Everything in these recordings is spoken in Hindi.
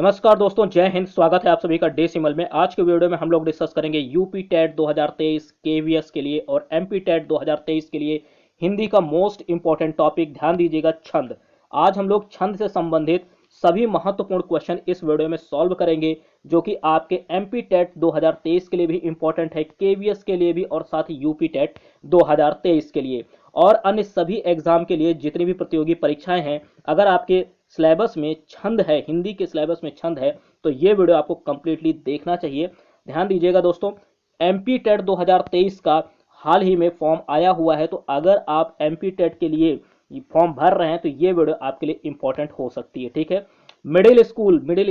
नमस्कार दोस्तों, जय हिंद। स्वागत है आप सभी का डेसिमल में। आज के वीडियो में हम लोग डिस्कस करेंगे यूपी टेट 2023 केवीएस के लिए और एमपी टेट 2023 के लिए हिंदी का मोस्ट इंपॉर्टेंट टॉपिक। ध्यान दीजिएगा, छंद। आज हम लोग छंद से संबंधित सभी महत्वपूर्ण क्वेश्चन इस वीडियो में सॉल्व करेंगे, जो कि आपके एमपी टेट 2023 के लिए भी इंपॉर्टेंट है, केवीएस के लिए भी और साथ ही यूपी टेट 2023 के लिए और अन्य सभी एग्जाम के लिए जितनी भी प्रतियोगी परीक्षाएं हैं। अगर आपके सिलेबस में छंद है, हिंदी के सिलेबस में छंद है, तो ये वीडियो आपको कंप्लीटली देखना चाहिए। ध्यान दीजिएगा दोस्तों, एमपी टेट 2023 का हाल ही में फॉर्म आया हुआ है, तो अगर आप एमपी टेट के लिए फॉर्म भर रहे हैं तो ये वीडियो आपके लिए इंपॉर्टेंट हो सकती है। ठीक है, middle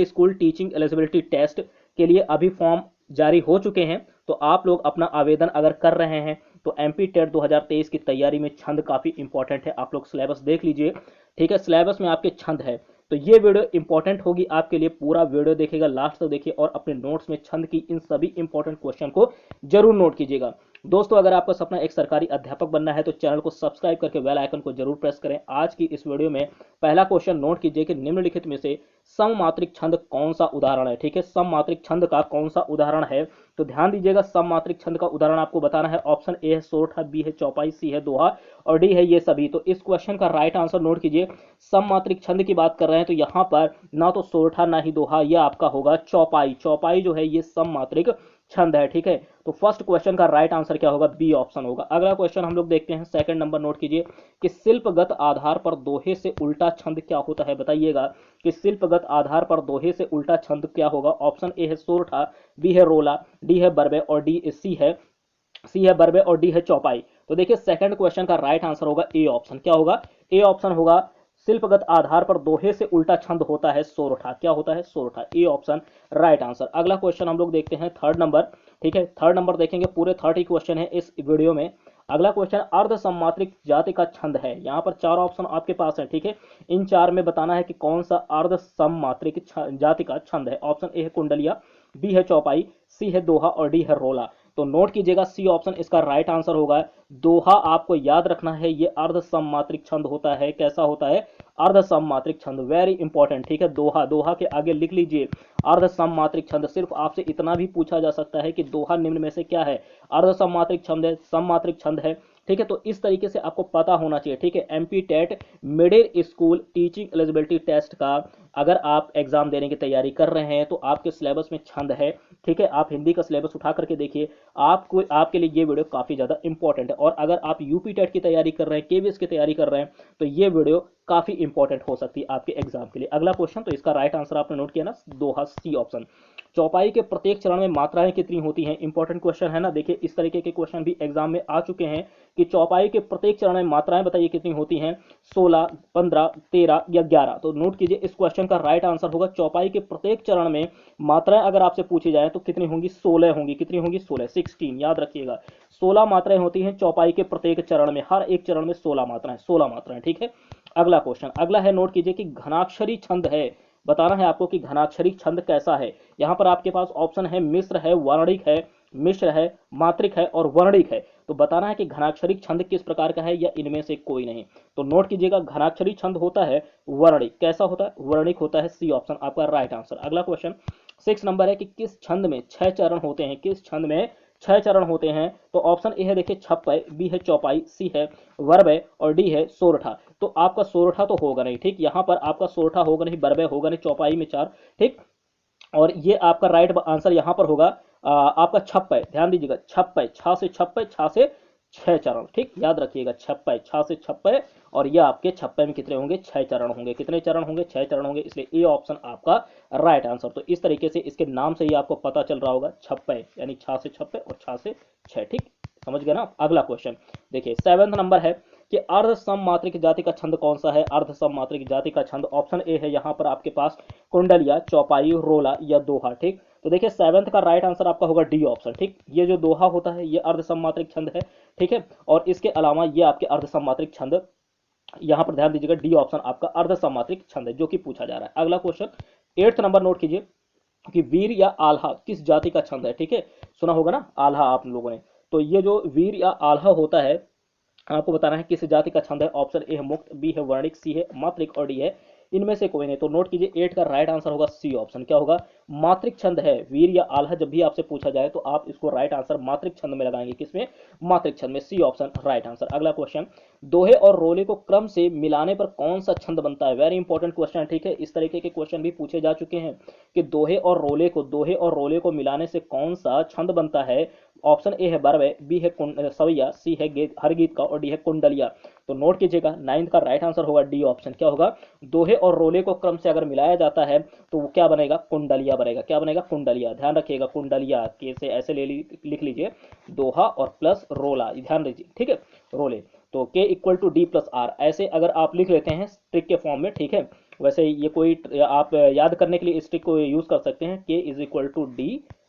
school teaching eligibility test के लिए अभी फॉर्म जारी हो चुके हैं, तो आप लोग अपना आवेदन अगर कर रहे हैं तो एमपी टेट 2023 की तैयारी में छंद काफी इंपॉर्टेंट है। आप लोग सिलेबस देख लीजिए। ठीक है, सिलेबस में आपके छंद है, तो ये वीडियो इंपॉर्टेंट होगी आपके लिए। पूरा वीडियो देखिएगा, लास्ट तक देखिए और अपने नोट्स में छंद की इन सभी इंपॉर्टेंट क्वेश्चन को जरूर नोट कीजिएगा। दोस्तों, अगर आपका सपना एक सरकारी अध्यापक बनना है तो चैनल को सब्सक्राइब करके बेल आइकन को जरूर प्रेस करें। आज की इस वीडियो में पहला क्वेश्चन नोट कीजिए कि निम्नलिखित में से सममात्रिक छंद कौन सा उदाहरण है। ठीक है, सममात्रिक छंद का कौन सा उदाहरण है, तो ध्यान दीजिएगा। सममात्रिक छंद का उदाहरण आपको बताना है। ऑप्शन ए है सोरठा, बी है चौपाई, सी है दोहा और डी है ये सभी। तो इस क्वेश्चन का राइट आंसर नोट कीजिए। सममात्रिक छंद की बात कर रहे हैं तो यहाँ पर ना तो सोरठा ना ही दोहा, यह आपका होगा चौपाई। चौपाई जो है ये सममात्रिक छंद है। ठीक है, तो फर्स्ट क्वेश्चन का राइट आंसर क्या होगा, बी ऑप्शन होगा। अगला क्वेश्चन हम लोग देखते हैं, सेकंड नंबर नोट कीजिए कि शिल्पगत आधार पर दोहे से उल्टा छंद क्या होता है। बताइएगा कि शिल्पगत आधार पर दोहे से उल्टा छंद क्या होगा। ऑप्शन ए है सोरठा, बी है रोला, डी है बरबे और सी है बरबे और डी है चौपाई। तो देखिए, सेकंड क्वेश्चन का राइट आंसर होगा ए ऑप्शन। क्या होगा, ए ऑप्शन होगा। शिल्पगत आधार पर दोहे से उल्टा छंद होता है सोरठा। क्या होता है, सोरठा। A option right answer. अगला क्वेश्चन हम लोग देखते हैं, थर्ड नंबर। ठीक है, थर्ड नंबर देखेंगे, पूरे 30 क्वेश्चन है इस वीडियो में। अगला क्वेश्चन अर्ध सम्मात्रिक जाति का छंद है। यहाँ पर चार ऑप्शन आपके पास है। ठीक है, इन चार में बताना है कि कौन सा अर्ध सम्मात्रिक जाति का छंद है। ऑप्शन ए है कुंडलिया, बी है चौपाई, सी है दोहा और डी है रोला। तो नोट कीजिएगा, सी ऑप्शन इसका राइट आंसर होगा। दोहा आपको याद रखना है, ये अर्ध सम्मात्रिक छंद होता है। कैसा होता है, अर्ध सम्मात्रिक छंद, वेरी इंपॉर्टेंट। ठीक है, दोहा, दोहा के आगे लिख लीजिए अर्ध सम्मात्रिक छंद। सिर्फ आपसे इतना भी पूछा जा सकता है कि दोहा निम्न में से क्या है, अर्ध सम्मात्रिक छंद है, सम्मात्रिक छंद है। ठीक है, तो इस तरीके से आपको पता होना चाहिए। ठीक है, MP TET middle school teaching eligibility test का अगर आप एग्जाम देने की तैयारी कर रहे हैं तो आपके सिलेबस में छंद है। ठीक है, आप हिंदी का सिलेबस उठा करके देखिए, आपको आपके लिए ये वीडियो काफी ज्यादा इंपॉर्टेंट है। और अगर आप यूपी टेट की तैयारी कर रहे हैं, केवीएस की तैयारी कर रहे हैं, तो ये वीडियो काफी इंपॉर्टेंट हो सकती है आपके एग्जाम के लिए। अगला क्वेश्चन, तो इसका राइट आंसर आपने नोट किया ना, दोहा, सी ऑप्शन। चौपाई के प्रत्येक चरण में मात्राएं कितनी होती हैं, इंपॉर्टेंट क्वेश्चन है ना। देखिए, इस तरीके के क्वेश्चन भी एग्जाम में आ चुके हैं कि चौपाई के प्रत्येक चरण में मात्राएं बताइए कितनी होती हैं, 16, 15, 13 या 11। तो नोट कीजिए, इस क्वेश्चन का राइट आंसर होगा चौपाई के प्रत्येक चरण में मात्राएं अगर आपसे पूछी जाए तो कितनी होंगी, 16 होंगी। कितनी होंगी, 16, 16, याद रखिएगा। 16 मात्राएं होती हैं चौपाई के प्रत्येक चरण में, हर एक चरण में 16 मात्राएं, 16 मात्राएं। ठीक है, अगला क्वेश्चन, अगला है, नोट कीजिए कि घनाक्षरी छंद है। बताना है आपको कि घनाक्षरी छंद कैसा है। यहां पर आपके पास ऑप्शन है मिश्र है, वर्णिक है, मिश्र है, मात्रिक है और वर्णिक है। तो बताना है कि घनाक्षरी छंद किस प्रकार का है या इनमें से कोई नहीं। तो नोट कीजिएगा, घनाक्षरी छंद होता है वर्णिक। कैसा होता है, वर्णिक होता है। सी ऑप्शन आपका राइट आंसर। अगला क्वेश्चन 6 नंबर है कि किस छंद में 6 चरण होते हैं। किस छंद में 6 चरण होते हैं, तो ऑप्शन ए है देखिए छप्पय, बी है चौपाई, सी है वर्बय और डी है सोरठा। तो आपका सोरठा तो होगा नहीं। ठीक, यहां पर आपका सोरठा होगा नहीं, बरबे होगा नहीं, चौपाई में 4। ठीक, और ये आपका राइट आंसर यहां पर होगा आपका छप्पय। ध्यान दीजिएगा, छप्पय, छा से छप्पय, छा से 6 चरण। ठीक, याद रखिएगा, छप्पय, छा से छप्पय। और ये आपके छप्पय में कितने होंगे, 6 चरण होंगे। कितने चरण होंगे, 6 चरण होंगे, इसलिए ए ऑप्शन आपका राइट आंसर। तो इस तरीके से इसके नाम से ही आपको पता चल रहा होगा, छप्पय यानी छा से छप्पय और छा से 6। ठीक, समझ गए ना। अगला क्वेश्चन देखिए, 7वां नंबर है कि अर्ध सममात्रिक जाति का छंद कौन सा है। अर्ध सममात्रिक जाति का छंद, ऑप्शन ए है यहां पर आपके पास कुंडलिया, चौपाई, रोला या दोहा। ठीक, तो देखिए 7th का राइट आंसर आपका होगा डी ऑप्शन। ठीक, ये जो दोहा होता है ये अर्ध सममात्रिक छंद है। ठीक है, और इसके अलावा ये आपके अर्ध सममात्रिक छंद, यहां पर ध्यान दीजिएगा, डी ऑप्शन आपका अर्ध सममात्रिक छंद है जो कि पूछा जा रहा है। अगला क्वेश्चन 8th नंबर नोट कीजिए कि वीर या आल्हा किस जाति का छंद है। ठीक है, सुना होगा ना आल्हा आप लोगों ने। तो ये जो वीर या आल्हा होता है, आपको बताना है किस जाति का छंद है। ऑप्शन ए है मुक्त, बी है वर्णिक, सी है मात्रिक और डी है इनमें से कोई नहीं। तो नोट कीजिए 8 का राइट आंसर होगा सी ऑप्शन। क्या होगा? मात्रिक छंद है, वीर या आल्हा जब भी आपसे पूछा जाए तो आप इसको राइट आंसर मात्रिक छंद में लगाएंगे। किसमें? मात्रिक छंद में। C option right answer. अगला क्वेश्चन, दोहे और रोले को क्रम से मिलाने पर कौन सा छंद बनता है? वेरी इंपॉर्टेंट क्वेश्चन, ठीक है। इस तरीके के क्वेश्चन भी पूछे जा चुके हैं कि दोहे और रोले को मिलाने से कौन सा छंद बनता है। ऑप्शन ए है बरवे, बी है सवैया, सी है हर गीत का और डी है कुंडलिया। तो नोट कीजिएगा 9 का राइट आंसर होगा डी ऑप्शन। क्या होगा? दोहे और रोले को क्रम से अगर मिलाया जाता है तो वो क्या बनेगा? कुंडलिया बनेगा। क्या बनेगा? कुंडलिया। ध्यान रखिएगा, कुंडलिया कैसे ऐसे लिख लीजिए, दोहा और प्लस रोला, ध्यान दीजिए, ठीक है, रोले। तो K equal to D plus R, ऐसे अगर आप लिख लेते हैं ट्रिक के फॉर्म में, ठीक है। वैसे ये कोई आप याद करने के लिए इस ट्रिक को यूज कर सकते हैं, K is equal to D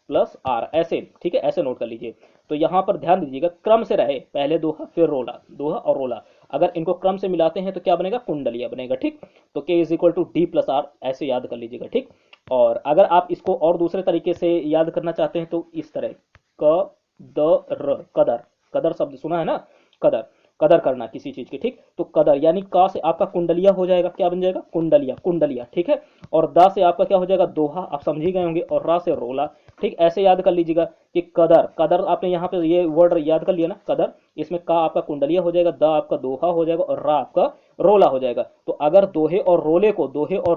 plus R, ऐसे, ठीक है, ऐसे नोट कर लीजिए। तो यहाँ पर ध्यान दीजिएगा, क्रम से रहे, पहले दोहा फिर रोला, दोहा और रोला, अगर इनको क्रम से मिलाते हैं तो क्या बनेगा? कुंडलिया बनेगा, ठीक। तो K is equal to D plus R, ऐसे याद कर लीजिएगा, ठीक। और अगर आप इसको और दूसरे तरीके से याद करना चाहते हैं तो इस तरह, क द र, कदर, कदर शब्द सुना है ना, कदर, कदर करना किसी चीज की, ठीक। तो कदर यानी का से आपका कुंडलिया हो जाएगा, क्या बन जाएगा? कुंडलिया, कुंडलिया, ठीक है। और दा से आपका क्या हो जाएगा? दोहा, आप समझ ही गए होंगे, और रा से रोला, ठीक। ऐसे याद कर लीजिएगा कि कदर, कदर आपने यहाँ पे ये वर्ड याद कर लिया ना, कदर, इसमें का आपका कुंडलिया हो जाएगा, दा आपका दोहा हो जाएगा और रा आपका रोला हो जाएगा। तो अगर दोहे और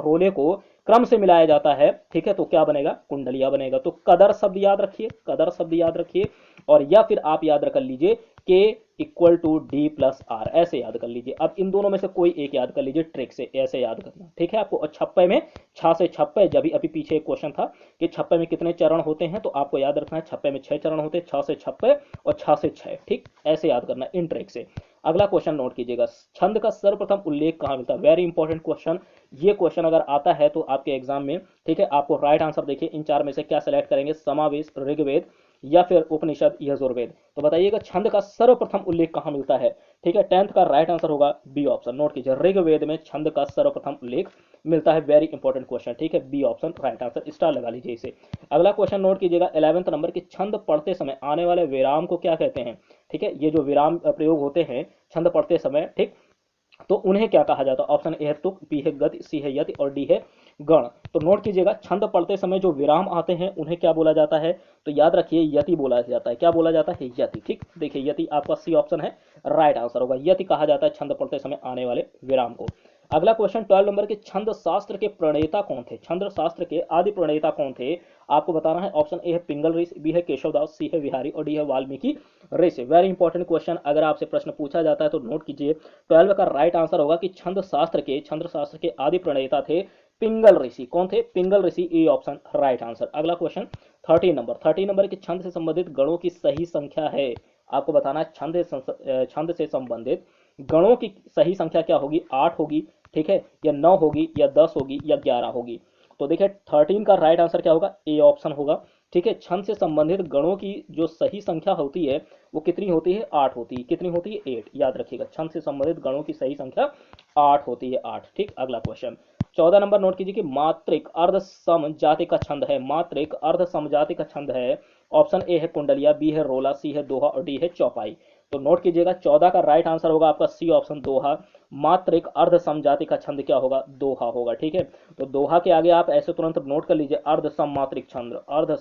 रोले को क्रम से मिलाया जाता है, ठीक है, तो क्या बनेगा? कुंडलिया बनेगा। तो कदर शब्द याद रखिए, कदर शब्द याद रखिए, और या फिर आप याद कर लीजिए K equal to D plus R, ऐसे याद कर लीजिए। अब इन दोनों में से कोई एक याद कर लीजिए ट्रिक से, ऐसे याद करना, ठीक है आपको। और छप्पे में छा से छप्पे, जब अभी पीछे एक क्वेश्चन था कि छप्पे में कितने चरण होते हैं, तो आपको याद रखना है छप्पे में 6 चरण होते हैं, 6 से छप्पे और 6 से 6, ठीक, ऐसे याद करना इन ट्रिक से। अगला क्वेश्चन नोट कीजिएगा, छंद का सर्वप्रथम उल्लेख कहाँ मिलता है? Very important question. ये क्वेश्चन अगर आता है तो आपके एग्जाम में, ठीक है, आपको राइट आंसर देखिए इन चार में से क्या सेलेक्ट करेंगे? समावेश, ऋग्वेद या फिर उपनिषद, यजुर्वेद। तो बताइएगा छंद का सर्वप्रथम उल्लेख कहाँ मिलता है? ठीक है, 10th का राइट आंसर होगा बी ऑप्शन। नोट कीजिए, ऋग्वेद में छंद का सर्वप्रथम उल्लेख मिलता है। वेरी इंपॉर्टेंट क्वेश्चन, ठीक है, B option right answer, star लगा लीजिए इसे। अगला क्वेश्चन नोट कीजिएगा 11th नंबर की, छंद पढ़ते समय आने वाले विराम को क्या कहते हैं? ठीक है, ये जो विराम प्रयोग होते हैं छंद पढ़ते समय, ठीक, तो उन्हें क्या कहा जाता है? ऑप्शन ए है तुक, बी है गति, सी है यति और डी है गण। तो नोट कीजिएगा, छंद पढ़ते समय जो विराम आते हैं उन्हें क्या बोला जाता है? तो याद रखिए यति बोला जाता है। क्या बोला जाता है? यति, ठीक। देखिए यति आपका सी ऑप्शन है, राइट आंसर होगा, यति कहा जाता है छंद पढ़ते समय आने वाले विराम को। अगला क्वेश्चन 12 नंबर के, छंद शास्त्र के प्रणेता कौन थे? छंद शास्त्र के आदि प्रणेता कौन थे? आपको बताना है। ऑप्शन ए है पिंगल ऋषि, बी है केशवदास, सी है विहारी और डी है वाल्मीकि ऋषि। वेरी इंपॉर्टेंट क्वेश्चन, अगर आपसे प्रश्न पूछा जाता है तो नोट कीजिए 12 का राइट आंसर होगा कि छंद शास्त्र के आदि प्रणेता थे पिंगल ऋषि। कौन थे? पिंगल ऋषि, ए ऑप्शन राइट आंसर। अगला क्वेश्चन 13 नंबर के, छंद से संबंधित गणों की सही संख्या है। आपको बताना है छंद से संबंधित गणों की सही संख्या क्या होगी? 8 होगी, ठीक है, या 9 होगी, या 10 होगी, या 11 होगी। तो देखिए 13 का राइट आंसर क्या होगा? ए ऑप्शन होगा, ठीक है। छंद से संबंधित गणों की जो सही संख्या होती है वो कितनी होती है? 8 होती है। कितनी होती है? 8, याद रखिएगा, छंद से संबंधित गणों की सही संख्या 8 होती है, 8, ठीक। अगला क्वेश्चन 14 नंबर नोट कीजिए कि मात्रिक अर्ध सम जाति का छंद है। मात्रिक अर्ध सम जाति का छंद है। ऑप्शन ए है कुंडलिया, बी है रोला, सी है दोहा और डी है चौपाई। तो नोट कीजिएगा 14 का राइट आंसर होगा आपका सी ऑप्शन, दोहा। मात्रिक अर्ध सम जाति का छंद क्या होगा? दोहा होगा, ठीक है। तो दोहा के आगे आप ऐसे तुरंत नोट कर लीजिए, अर्ध सम मात्रिक छंद, अर्ध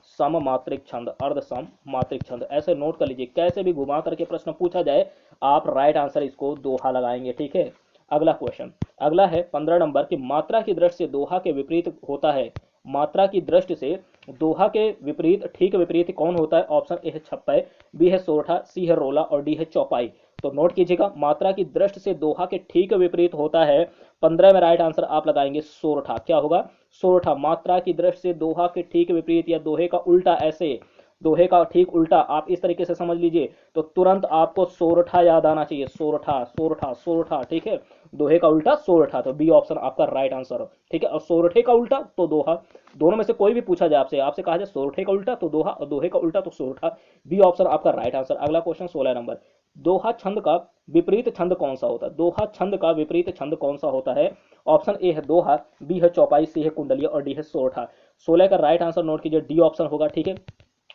सम मात्रिक छंद, अर्ध सम मात्रिक छंद, ऐसे नोट कर लीजिए। कैसे भी घुमा करके प्रश्न पूछा जाए आप राइट आंसर इसको दोहा लगाएंगे, ठीक है। अगला क्वेश्चन, अगला है 15 नंबर की, मात्रा की दृष्टि से दोहा के विपरीत होता है। मात्रा की दृष्टि से दोहा के विपरीत, ठीक विपरीत कौन होता है? ऑप्शन ए है छप्पय, बी है सोरठा, सी है रोला और डी है चौपाई। तो नोट कीजिएगा, मात्रा की दृष्टि से दोहा के ठीक विपरीत होता है। 15 में राइट आंसर आप लगाएंगे सोरठा। क्या होगा? सोरठा। मात्रा की दृष्टि से दोहा के ठीक विपरीत या दोहे का उल्टा, ऐसे दोहे का ठीक उल्टा आप इस तरीके से समझ लीजिए तो तुरंत आपको सोरठा याद आना चाहिए। सोरठा, सोरठा, सोरठा, ठीक है, दोहे का उल्टा सोरठा। तो बी ऑप्शन आपका राइट आंसर, ठीक है। और सोरठे का उल्टा तो दोहा, दोनों में से कोई भी पूछा जाए आपसे, आपसे कहा जाए सोरठे का उल्टा तो दोहा और दोहे का उल्टा तो सोरठा, बी ऑप्शन आपका राइट आंसर। अगला क्वेश्चन 16 नंबर, दोहा छंद का विपरीत छंद कौन सा होता है? दोहा छंद का विपरीत छंद कौन सा होता है? ऑप्शन ए है दोहा, बी है चौपाई, सी है कुंडलिया और डी है सोरठा। 16 का राइट आंसर नोट कीजिए, डी ऑप्शन होगा, ठीक है।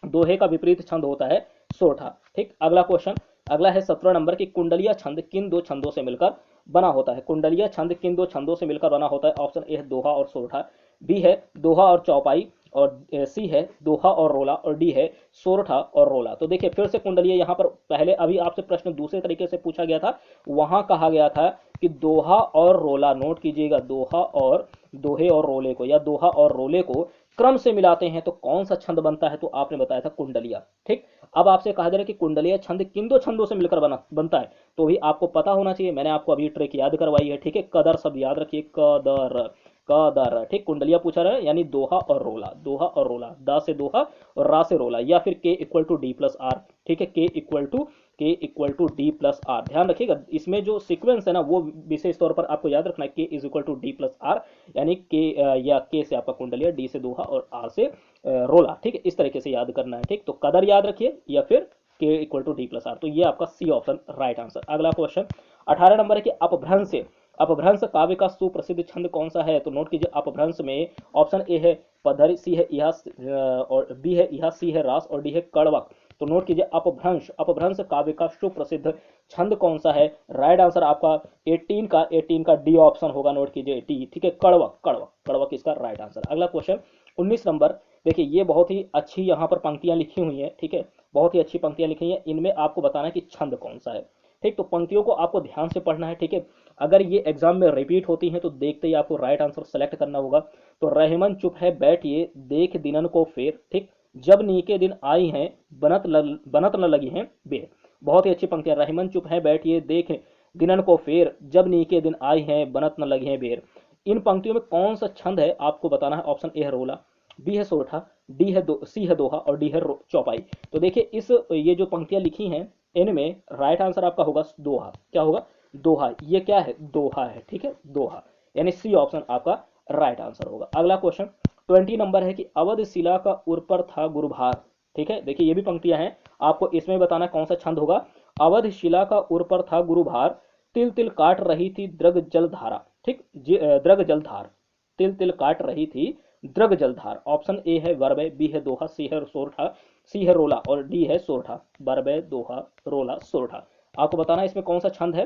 दोहे का विपरीत छंद होता है सोरठा, ठीक। अगला क्वेश्चन अगला है 17 नंबर की कुंडलिया छंद किन दो छंदों से मिलकर बना होता है। कुंडलिया छंद किन दो छंदों से मिलकर बना होता है। ऑप्शन ए है दोहा और सोरठा, बी है दोहा और चौपाई, और सी है दोहा और रोला, और डी है सोरठा और रोला। तो देखिए फिर से कुंडलिया यहाँ पर पहले अभी आपसे प्रश्न दूसरे तरीके से पूछा गया था, वहां कहा गया था कि दोहा और रोला, नोट कीजिएगा, दोहा और दोहे और रोले को या दोहा और रोले को क्रम से मिलाते हैं तो कौन सा छंद बनता है, तो आपने बताया था कुंडलिया। ठीक, अब आपसे कहा जा रहा है कि कुंडलिया छंद किन दो छंदों से मिलकर बनता है, तो भी आपको पता होना चाहिए। मैंने आपको अभी ट्रिक याद करवाई है, ठीक है। कदर सब याद रखिए, कदर, कदर, ठीक। कुंडलिया पूछा रहा है यानी दोहा और रोला, दोहा और रोला, दा से दोहा और रा से रोला, या फिर K equal to D plus R, ठीक है। K equal to D plus R, ध्यान रखिएगा इसमें जो सीक्वेंस है ना वो विशेष तौर पर आपको याद रखना है। K is equal to D plus R, यानी के या के से आपका कुंडलिया, डी से दोहा और आर से रोला, ठीक है। इस तरीके से याद करना है, ठीक। तो कदर याद रखिए या फिर K equal to D plus R, तो ये आपका सी ऑप्शन राइट आंसर। अगला क्वेश्चन 18 नंबर है कि अपभ्रंश, अपभ्रंश काव्य का सुप्रसिद्ध छंद कौन सा है, तो नोट कीजिए अपभ्रंश में ऑप्शन ए है पधरी, सी है इहा, और बी है इहा, सी है रास, और डी है कड़वक। तो नोट कीजिए अपभ्रंश, अपभ्रंश काव्य का सुप्रसिद्ध छंद कौन सा है। राइट आंसर आपका 18 का डी ऑप्शन होगा, नोट कीजिए डी, ठीक है। कड़वक, कड़वक, कड़वक इसका राइट आंसर। अगला क्वेश्चन 19 नंबर, देखिए ये बहुत ही अच्छी यहाँ पर पंक्तियां लिखी हुई हैं, ठीक है। बहुत ही अच्छी पंक्तियां लिखी हैं, इनमें आपको बताना है कि छंद कौन सा है, ठीक। तो पंक्तियों को आपको ध्यान से पढ़ना है, ठीक है। अगर ये एग्जाम में रिपीट होती हैं तो देखते ही आपको राइट आंसर सेलेक्ट करना होगा। तो रहमन चुप है बैठिए देख दिनन को फेर, ठीक। जब नीके दिन आई हैं बनत न लगी हैं बेर। बहुत ही अच्छी पंक्तियां, रहमन चुप है बैठिए देख दिनन को फेर, जब नीके दिन आई हैं बनत न लगी हैं बेर। इन पंक्तियों में कौन सा छंद है आपको बताना है। ऑप्शन ए है रोला, बी है सोरठा, डी है सी है दोहा, और डी है चौपाई। तो देखिए इस ये जो पंक्तियां लिखी हैं इनमें राइट आंसर आपका होगा दोहा। क्या होगा, दोहा। ये क्या है, दोहा है, ठीक है, दोहा, यानी सी ऑप्शन आपका राइट आंसर होगा। अगला क्वेश्चन 20 नंबर है कि अवध शिला का उर पर था गुरुभार, ठीक है। देखिए ये भी पंक्तियां हैं, आपको इसमें बताना कौन सा छंद होगा। अवध शिला का उर पर था गुरुभार, तिल तिल काट रही थी द्रग जल धारा, ठीक। द्रग जल धार, तिल तिल काट रही थी द्रग जलधार। ऑप्शन ए है वर्बे, बी है दोहा, सी है सोरठा, सी है रोला, और डी है सोरठा। वर्बे, दोहा, रोला, सोरठा, आपको बताना है इसमें कौन सा छंद है।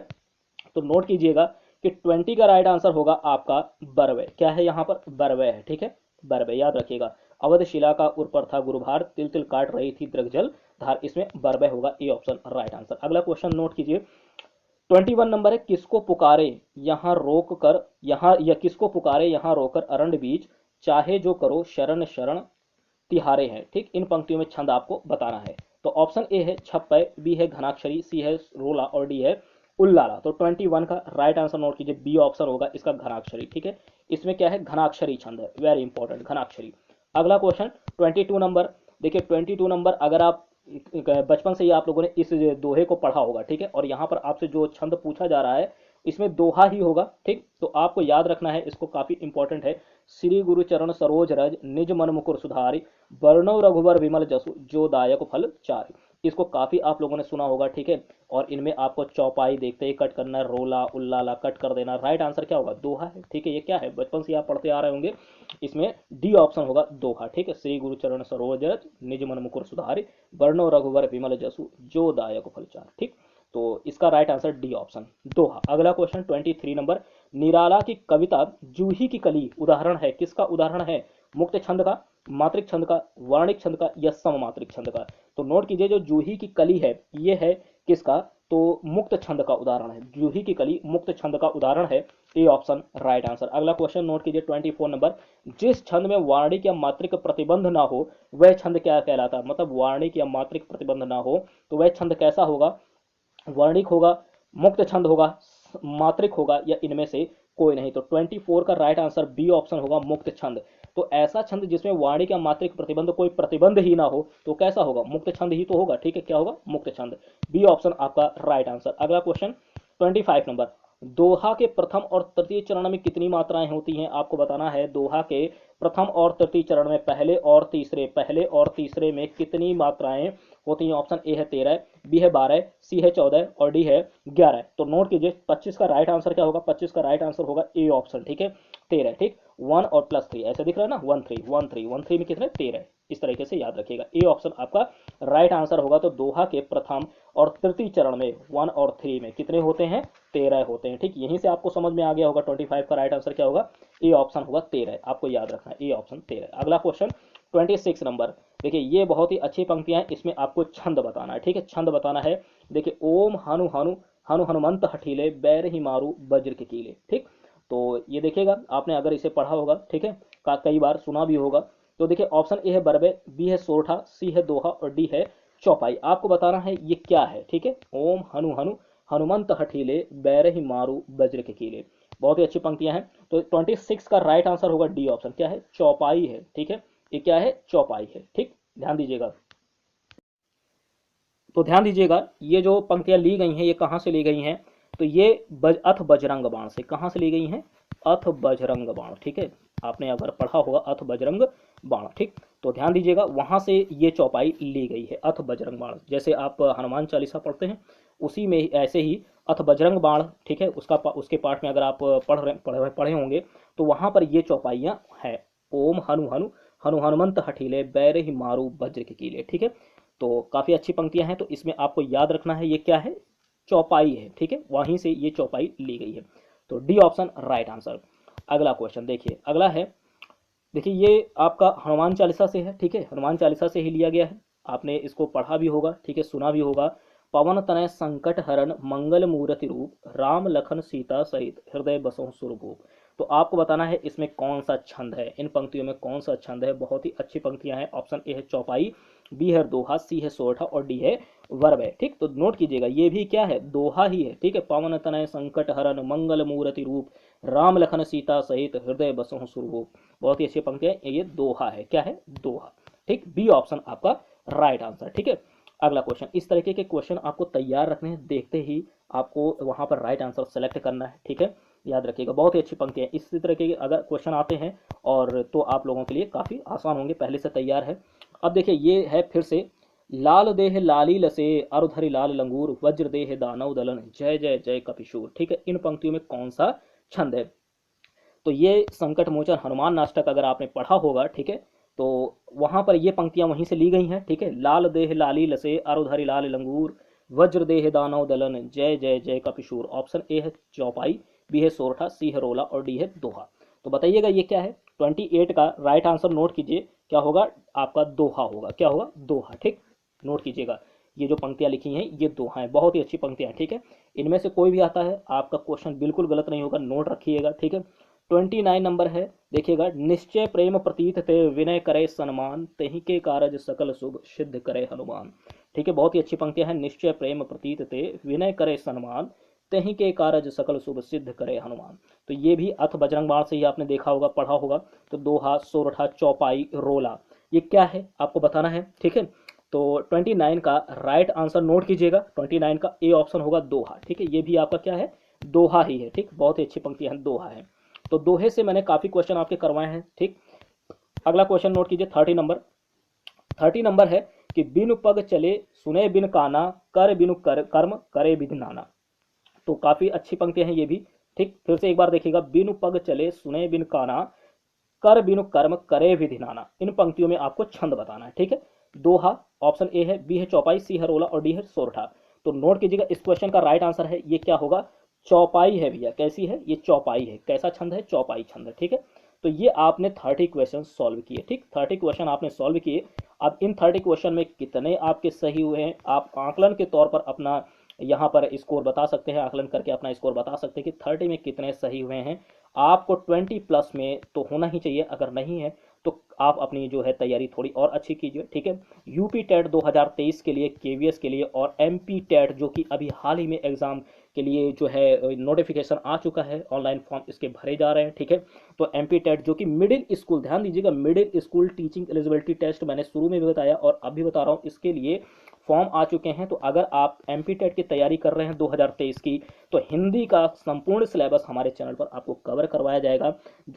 तो नोट कीजिएगा कि 20 का राइट आंसर होगा आपका बरवे। क्या है यहाँ पर, बरवे है, ठीक है, बरवे याद रखिएगा। अवध शिला का उर पर था गुरुभार, तिल तिल काट रही थी द्रगजल धार, इसमें बरवे होगा ए ऑप्शन राइट आंसर। अगला क्वेश्चन नोट कीजिए 21 नंबर है, किसको पुकारे यहाँ रोक कर, यहाँ या किसको पुकारे यहाँ रोकर अरंड बीच, चाहे जो करो शरण शरण तिहारे हैं, ठीक। इन पंक्तियों में छंद आपको बताना है। तो ऑप्शन ए है छप्पय, बी है घनाक्षरी, सी है रोला, और डी है उल्लाला। तो 21 का राइट आंसर नोट कीजिए, बी ऑप्शन होगा इसका घनाक्षरी, ठीक है। इसमें क्या है, घनाक्षरी छंद है, वेरी इंपॉर्टेंट, घनाक्षरी। अगला क्वेश्चन 22 नंबर, देखिए 22 नंबर अगर आप बचपन से ही आप लोगों ने इस दोहे को पढ़ा होगा, ठीक है। और यहाँ पर आपसे जो छंद पूछा जा रहा है इसमें दोहा ही होगा, ठीक। तो आपको याद रखना है, इसको काफी इंपॉर्टेंट है। श्री गुरु चरण सरोज रज निज मन मुकुर सुधारी, वर्णव रघुवर विमल जसु जो दायक फल चारि। इसको काफी आप लोगों ने सुना होगा, ठीक है। और इनमें आपको चौपाई देखते ही कट करना, रोला उल्लाला कट कर देना। राइट आंसर क्या होगा, दोहा है, ठीक है। ये क्या है, बचपन से आप पढ़ते आ रहे होंगे, इसमें डी ऑप्शन होगा दोहा, ठीक है। श्री गुरु चरण सरोज रज निज मन मुकुर सुधारी, वर्णव रघुवर विमल जसु जो दायक फल चारि, ठीक। तो इसका राइट आंसर डी ऑप्शन दोहा। अगला क्वेश्चन 23 नंबर, निराला की कविता जूही की कली उदाहरण है, किसका उदाहरण है। मुक्त छंद का, मात्रिक छंद का, वर्णिक छंद का, या सममात्रिक छंद का। तो नोट कीजिए जो जूही की कली है ये है किसका, तो मुक्त छंद का उदाहरण है। जूही की कली मुक्त छंद का उदाहरण है, ए ऑप्शन राइट आंसर। अगला क्वेश्चन नोट कीजिए 24 नंबर, जिस छंद में वार्णिक या मात्रिक प्रतिबंध ना हो वह छंद क्या कहलाता। मतलब वार्णिक या मात्रिक प्रतिबंध ना हो तो वह छंद कैसा होगा, वर्णिक होगा, मुक्त छंद होगा, मात्रिक होगा, या इनमें से कोई नहीं। तो 24 का राइट आंसर बी ऑप्शन होगा, मुक्त छंद। तो ऐसा छंद जिसमें वार्णिक या मात्रिक प्रतिबंध कोई प्रतिबंध ही ना हो तो कैसा होगा, मुक्त छंद ही तो होगा, ठीक है। क्या होगा, मुक्त छंद, बी ऑप्शन आपका राइट आंसर। अगला क्वेश्चन 25 नंबर, दोहा के प्रथम और तृतीय चरण में कितनी मात्राएं होती हैं आपको बताना है। दोहा के प्रथम और तृतीय चरण में पहले और तीसरे में कितनी मात्राएं होती हैं। ऑप्शन ए है 13, बी है 12, सी है 14, और डी है 11। तो नोट कीजिए 25 का राइट आंसर क्या होगा, 25 का राइट आंसर होगा ए ऑप्शन, ठीक है, 13, ठीक। 1 और प्लस 3 ऐसे दिख रहा है ना, 1 3 1 3 1 3 में कितने 13, इस तरीके से याद रखिएगा। ए ऑप्शन आपका राइट आंसर होगा। तो दोहा के प्रथम और तृतीय चरण में 1 और 3 में कितने होते हैं, 13 होते हैं। ठीक, यहीं से आपको समझ में आ गया होगा 25 का राइट आंसर क्या होगा, ए ऑप्शन होगा 13, आपको याद रखना है ए ऑप्शन 13। अगला क्वेश्चन 26 नंबर, देखिए ये बहुत ही अच्छी पंक्तियां हैं, इसमें आपको छंद बताना है। ठीक है, छंद बताना है। देखिए ओम हनु हनु हनु हनुमंत हठीले बैर ही मारू वज्र के कीले। ठीक, तो ये देखिएगा आपने अगर इसे पढ़ा होगा, ठीक है, कई बार सुना भी होगा। तो देखिए ऑप्शन ए है बरबे, बी है सोरठा, सी है दोहा और डी है चौपाई। आपको बताना है ये क्या है। ठीक है, ओम हनु हनु हनुमंत हठीले बैर ही मारू वज्र के कीले, बहुत ही अच्छी पंक्तियां हैं। तो 26 का राइट आंसर होगा डी ऑप्शन, क्या है, चौपाई है। ठीक है, ये क्या है, चौपाई है। ठीक, ध्यान दीजिएगा। तो ध्यान दीजिएगा, ये जो पंक्तियां ली गई हैं ये कहाँ से ली गई हैं, तो ये अथ बजरंग बाण से, कहाँ से ली गई हैं, अथ बजरंग बाण। ठीक है, आपने अगर पढ़ा होगा अथ बजरंग बाण। ठीक, तो ध्यान दीजिएगा वहां से ये चौपाई ली गई है, अथ बजरंग बाण। जैसे आप हनुमान चालीसा पढ़ते हैं उसी में ऐसे ही अथ बजरंग बाण, ठीक है, उसके पाठ में अगर आप पढ़े होंगे तो वहां पर ये चौपाइयां हैं। ओम हनु हनु हनु हनुमंत हठीले बैर ही मारू वज्र के कीले। ठीक है, तो काफी अच्छी पंक्तियां हैं। तो इसमें आपको याद रखना है ये क्या है, चौपाई है। ठीक है, वहीं से ये चौपाई ली गई है। तो डी ऑप्शन राइट आंसर। अगला क्वेश्चन देखिए, अगला है, देखिए ये आपका हनुमान चालीसा से है। ठीक है, हनुमान चालीसा से ही लिया गया है, आपने इसको पढ़ा भी होगा, ठीक है, सुना भी होगा। पवन तनय संकट हरण मंगल मूर्ति रूप राम लखन सीता सहित हृदय बसों सुरभूप। तो आपको बताना है इसमें कौन सा छंद है, इन पंक्तियों में कौन सा छंद है। बहुत ही अच्छी पंक्तियां हैं। ऑप्शन ए है चौपाई, बी है दोहा, सी है सोरठा और डी है वर्ब है। ठीक, तो नोट कीजिएगा ये भी क्या है, दोहा ही है। ठीक है, पवन तनय संकट हरण मंगल मूर्ति रूप राम लखन सीता सहित हृदय बसों सुरभूप, बहुत ही अच्छी पंक्तियां, ये दोहा है। क्या है, दोहा। ठीक, बी ऑप्शन आपका राइट आंसर। ठीक है, अगला क्वेश्चन, इस तरीके के क्वेश्चन आपको तैयार रखने हैं, देखते ही आपको वहां पर राइट आंसर सेलेक्ट करना है। ठीक है, याद रखिएगा बहुत ही अच्छी पंक्ति है। इसी तरह के अगर क्वेश्चन आते हैं और तो आप लोगों के लिए काफी आसान होंगे, पहले से तैयार है। अब देखिए ये है फिर से, लाल देह लाली लसे अरुधरि लाल लंगूर वज्र देह दानव दलन जय जय जय कपिशूर। ठीक है, इन पंक्तियों में कौन सा छंद है, तो ये संकट मोचन हनुमान नाटक अगर आपने पढ़ा होगा, ठीक है, तो वहां पर ये पंक्तियां वहीं से ली गई हैं। ठीक है, लाल देह लाली लसे अरुधरि लाल लंगूर वज्र देह दानव दलन जय जय जय कपिशूर। ऑप्शन ए है चौपाई, बी है सोरठा, सी है रोला और डी है दोहा। तो बताइएगा ये क्या है। 28 का राइट आंसर नोट कीजिए, क्या होगा आपका, दोहा होगा। क्या होगा, दोहा। ठीक, नोट कीजिएगा, ये जो पंक्तियां लिखी हैं ये दोहा हैं, बहुत ही अच्छी पंक्तियां हैं। ठीक है, इनमें से कोई भी आता है आपका क्वेश्चन बिल्कुल गलत नहीं होगा, नोट रखिएगा। ठीक है, 29 नंबर है, देखिएगा, निश्चय प्रेम प्रतीत ते विनय करे सन्मान तेहि के कारज सकल शुभ सिद्ध करे हनुमान। ठीक है, बहुत ही अच्छी पंक्तियां हैं। निश्चय प्रेम प्रतीत ते विनय करे सन्मान तेहि के कारज सकल शुभ सिद्ध करे हनुमान। तो ये भी अथ बजरंग बाण से ही आपने देखा होगा, पढ़ा होगा। तो दोहा, सोरठा, चौपाई, रोला, ये क्या है आपको बताना है। ठीक है, तो 29 का राइट आंसर नोट कीजिएगा, 29 का ए ऑप्शन होगा दोहा। ठीक है, ये भी आपका क्या है, दोहा ही है। ठीक, बहुत ही अच्छी पंक्तियां हैं, दोहा है। तो दोहे से मैंने काफी क्वेश्चन आपके करवाए हैं। ठीक, अगला क्वेश्चन नोट कीजिए, 30 नंबर है कि बिनु पग चले सुने बिन काना कर बिनु कर्म करे विधि नाना। तो काफी अच्छी पंक्तियां हैं ये भी। ठीक, फिर से एक बार देखिएगा, बिनु पग चले सुने बिन काना कर बिनु कर्म करे विधि नाना। इन पंक्तियों में आपको छंद बताना है। ठीक है, दोहा ऑप्शन ए है, बी है चौपाई, सी है रोला और डी है सोरठा। तो नोट कीजिएगा इस क्वेश्चन का राइट आंसर है ये क्या होगा, चौपाई है भैया। कैसी है, ये चौपाई है। कैसा छंद है, चौपाई छंद है। ठीक है, तो ये आपने 30 क्वेश्चन सॉल्व किए। ठीक, 30 क्वेश्चन आपने सॉल्व किए। अब इन 30 क्वेश्चन में कितने आपके सही हुए हैं, आप आकलन के तौर पर अपना यहाँ पर स्कोर बता सकते हैं, आकलन करके अपना स्कोर बता सकते हैं कि 30 में कितने सही हुए हैं। आपको 20 प्लस में तो होना ही चाहिए, अगर नहीं है तो आप अपनी जो है तैयारी थोड़ी और अच्छी कीजिए। ठीक है, यूपी टेट 2023 के लिए, केवीएस के लिए और एमपी टेट जो कि अभी हाल ही में एग्जाम के लिए जो है नोटिफिकेशन आ चुका है, ऑनलाइन फॉर्म इसके भरे जा रहे हैं। ठीक है, तो एमपी टेट जो कि मिडिल स्कूल, ध्यान दीजिएगा, middle school teaching eligibility test मैंने शुरू में भी बताया और अभी बता रहा हूँ, इसके लिए फॉर्म आ चुके हैं। तो अगर आप एमपी टेट की तैयारी कर रहे हैं 2023 की, तो हिंदी का संपूर्ण सिलेबस हमारे चैनल पर आपको कवर करवाया जाएगा।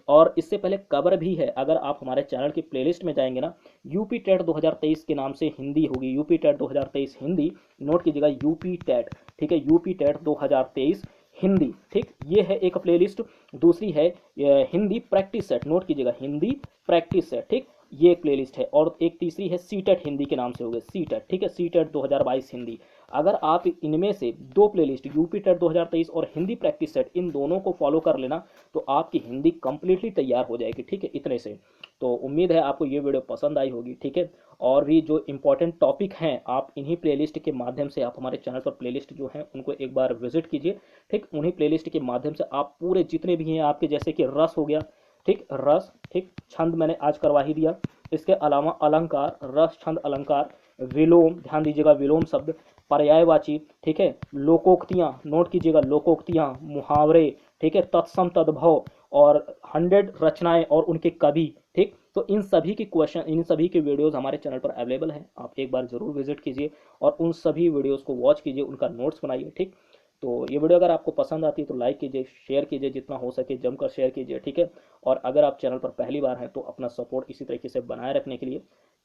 और इससे पहले कवर भी है, अगर आप हमारे चैनल की प्लेलिस्ट में जाएंगे ना, यूपी टेट 2023 के नाम से हिंदी होगी, यूपी टेट 2023 हिंदी, नोट कीजिएगा यूपी टेट। ठीक है, यूपी टेट 2023 हिंदी, ठीक, ये है एक प्लेलिस्ट। दूसरी है हिंदी प्रैक्टिस सेट, नोट कीजिएगा, हिंदी प्रैक्टिस सेट, ठीक, ये एक प्लेलिस्ट है। और एक तीसरी है सीटेट हिंदी के नाम से होगी, सीटेट, ठीक है, सीटेट 2022 हिंदी। अगर आप इनमें से दो प्लेलिस्ट, यूपी टेट 2023 और हिंदी प्रैक्टिस सेट, इन दोनों को फॉलो कर लेना तो आपकी हिंदी कंप्लीटली तैयार हो जाएगी, ठीक है, इतने से। तो उम्मीद है आपको ये वीडियो पसंद आई होगी, ठीक है। और भी जो इम्पोर्टेंट टॉपिक हैं आप इन्हीं प्लेलिस्ट के माध्यम से, आप हमारे चैनल पर प्लेलिस्ट जो हैं उनको एक बार विजिट कीजिए, ठीक। उन्हीं प्लेलिस्ट के माध्यम से आप पूरे जितने भी हैं आपके, जैसे कि रस हो गया, ठीक, रस, ठीक, छंद मैंने आज करवा ही दिया। इसके अलावा अलंकार, रस, छंद, अलंकार, विलोम, ध्यान दीजिएगा, विलोम शब्द, पर्यायवाची, ठीक है, लोकोक्तियाँ, नोट कीजिएगा, लोकोक्तियाँ, मुहावरे, ठीक है, तत्सम तद्भव, और 100 रचनाएं और उनके कवि, ठीक। तो इन सभी के क्वेश्चन, इन सभी के वीडियोस हमारे चैनल पर अवेलेबल हैं, आप एक बार जरूर विजिट कीजिए और उन सभी वीडियोस को वॉच कीजिए, उनका नोट्स बनाइए, ठीक। तो ये वीडियो अगर आपको पसंद आती है तो लाइक कीजिए, शेयर कीजिए, जितना हो सके जमकर शेयर कीजिए, ठीक है। और अगर आप चैनल पर पहली बार हैं तो अपना सपोर्ट इसी तरीके से बनाए रखने के लिए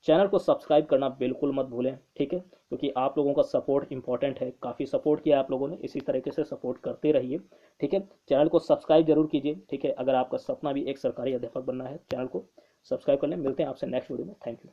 चैनल को सब्सक्राइब करना बिल्कुल मत भूलें, ठीक है, क्योंकि आप लोगों का सपोर्ट इंपॉर्टेंट है। काफ़ी सपोर्ट किया आप लोगों ने, इसी तरीके से सपोर्ट करते रहिए, ठीक है। चैनल को सब्सक्राइब जरूर कीजिए, ठीक है। अगर आपका सपना भी एक सरकारी अध्यापक बनना है, चैनल को सब्सक्राइब कर लें। मिलते हैं आपसे नेक्स्ट वीडियो में, थैंक यू।